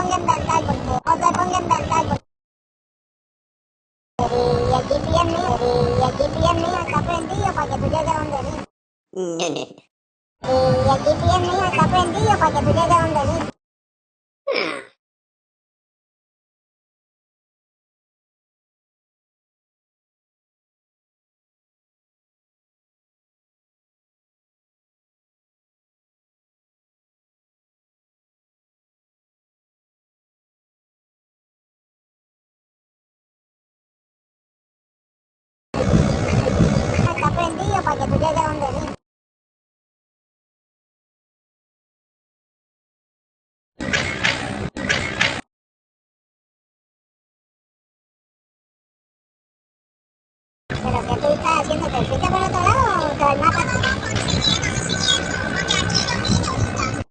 ponga a inventar porque no te ponga a inventar porque y el GPS mío, y el GPS mío está prendido para que tú llegues donde mí. Y el GPS mío está prendido para que tú llegues donde mí. Está prendido para que tú llegues donde mí. ¿Pero qué tú estás haciendo? ¿Te fuiste por otro lado o el mapa? Porque aquí los niños están.